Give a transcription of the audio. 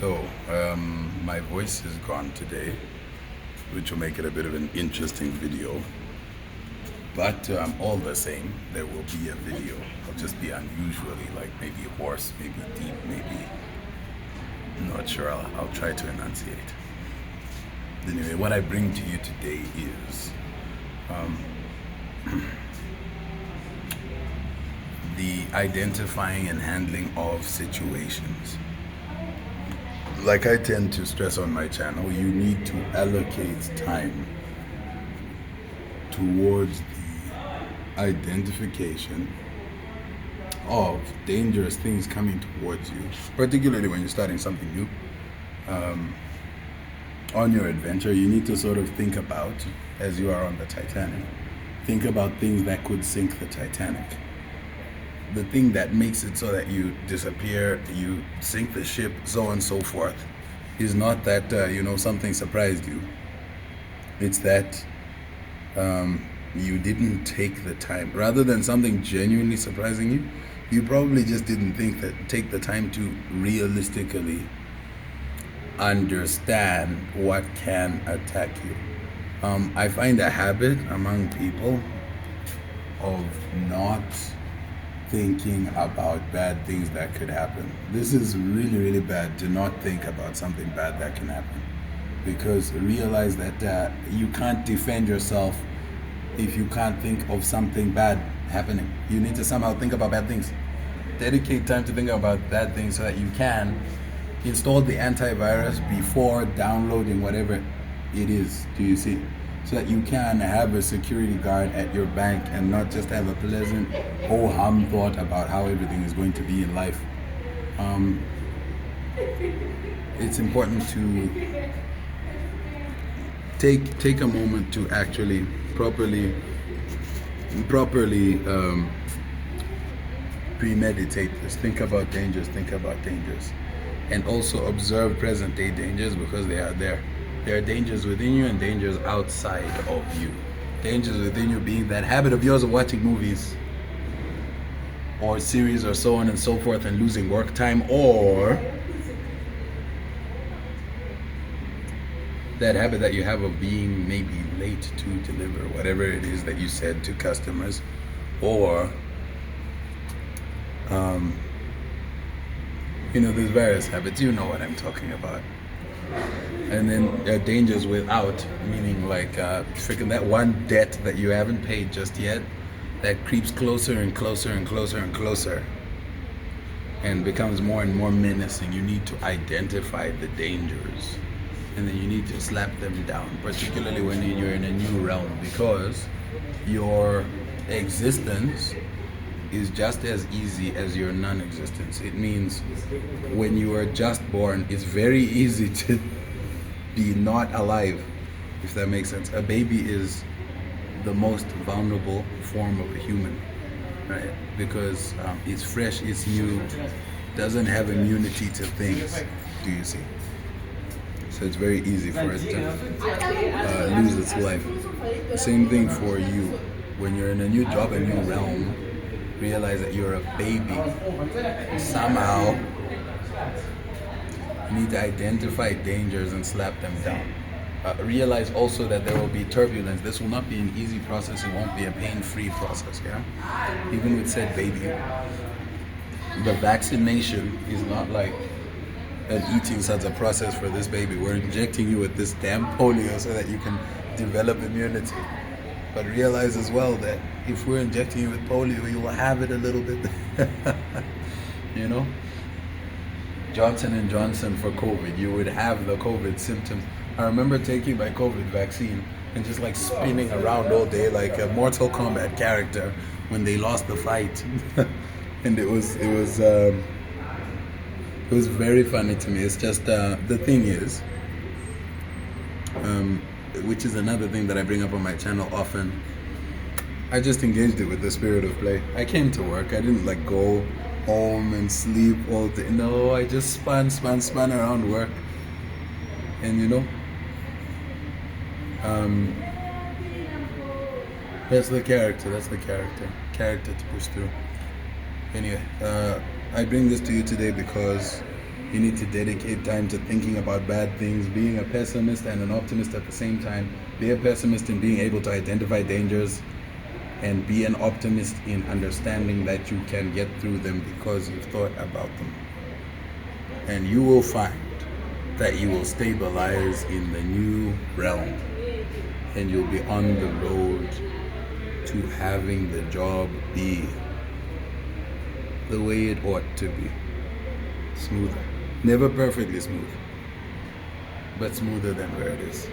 So, my voice is gone today, which will make it a bit of an interesting video. But all the same, there will be a video. It'll just be unusually, like maybe hoarse, maybe deep, maybe... I'm not sure, I'll try to enunciate. Anyway, what I bring to you today is the identifying and handling of situations. Like I tend to stress on my channel, you need to allocate time towards the identification of dangerous things coming towards you, particularly when you're starting something new. On your adventure, you need to sort of think about, as you are on the Titanic, think about things that could sink the Titanic. The thing that makes it so that you disappear, you sink the ship, so on and so forth, is not that, something surprised you. It's that you didn't take the time. Rather than something genuinely surprising you, you probably just didn't take the time to realistically understand what can attack you. I find a habit among people of not thinking about bad things that could happen. This is really, really bad, to not think about something bad that can happen. Because realize that you can't defend yourself if you can't think of something bad happening. You need to somehow think about bad things. Dedicate time to think about bad things so that you can install the antivirus before downloading whatever it is. Do you see? So that you can have a security guard at your bank and not just have a pleasant ho-hum thought about how everything is going to be in life. It's important to take a moment to actually properly premeditate this. Think about dangers, and also observe present day dangers, because they are there. There are dangers within you and dangers outside of you. Dangers within you being that habit of yours of watching movies or series or so on and so forth and losing work time, or that habit that you have of being maybe late to deliver whatever it is that you said to customers, or there's various habits, you know what I'm talking about. And then there are dangers without, meaning like freaking that one debt that you haven't paid just yet, that creeps closer and closer and closer and closer and becomes more and more menacing. You need to identify the dangers, and then you need to slap them down, particularly when you're in a new realm, because your existence is just as easy as your non-existence. It means when you are just born, it's very easy to be not alive, if that makes sense. A baby is the most vulnerable form of a human, right? Because it's fresh, it's new, doesn't have immunity to things. Do you see? So it's very easy for it to lose its life. Same thing for you. When you're in a new job, a new realm, realize that you're a baby. Somehow, you need to identify dangers and slap them down. Realize also that there will be turbulence. This will not be an easy process. It won't be a pain-free process, yeah? Even with said baby, the vaccination is not like an eating such a process for this baby. We're injecting you with this damn polio so that you can develop immunity. But realize as well that if we're injecting you with polio, you will have it a little bit. Johnson & Johnson for COVID, you would have the COVID symptoms. I remember taking my COVID vaccine and just like spinning around all day like a Mortal Kombat character when they lost the fight. And it was very funny to me. It's just the thing is, which is another thing that I bring up on my channel often, I just engaged it with the spirit of play. I came to work. I didn't like go home and sleep all day. No, I just spun around work. And that's the character. Character to push through. Anyway, I bring this to you today because You need to dedicate time to thinking about bad things, being a pessimist and an optimist at the same time. Be a pessimist in being able to identify dangers, and be an optimist in understanding that you can get through them because you've thought about them. And you will find that you will stabilize in the new realm, and you'll be on the road to having the job be the way it ought to be. Smoother. Never perfectly smooth, but smoother than where it is.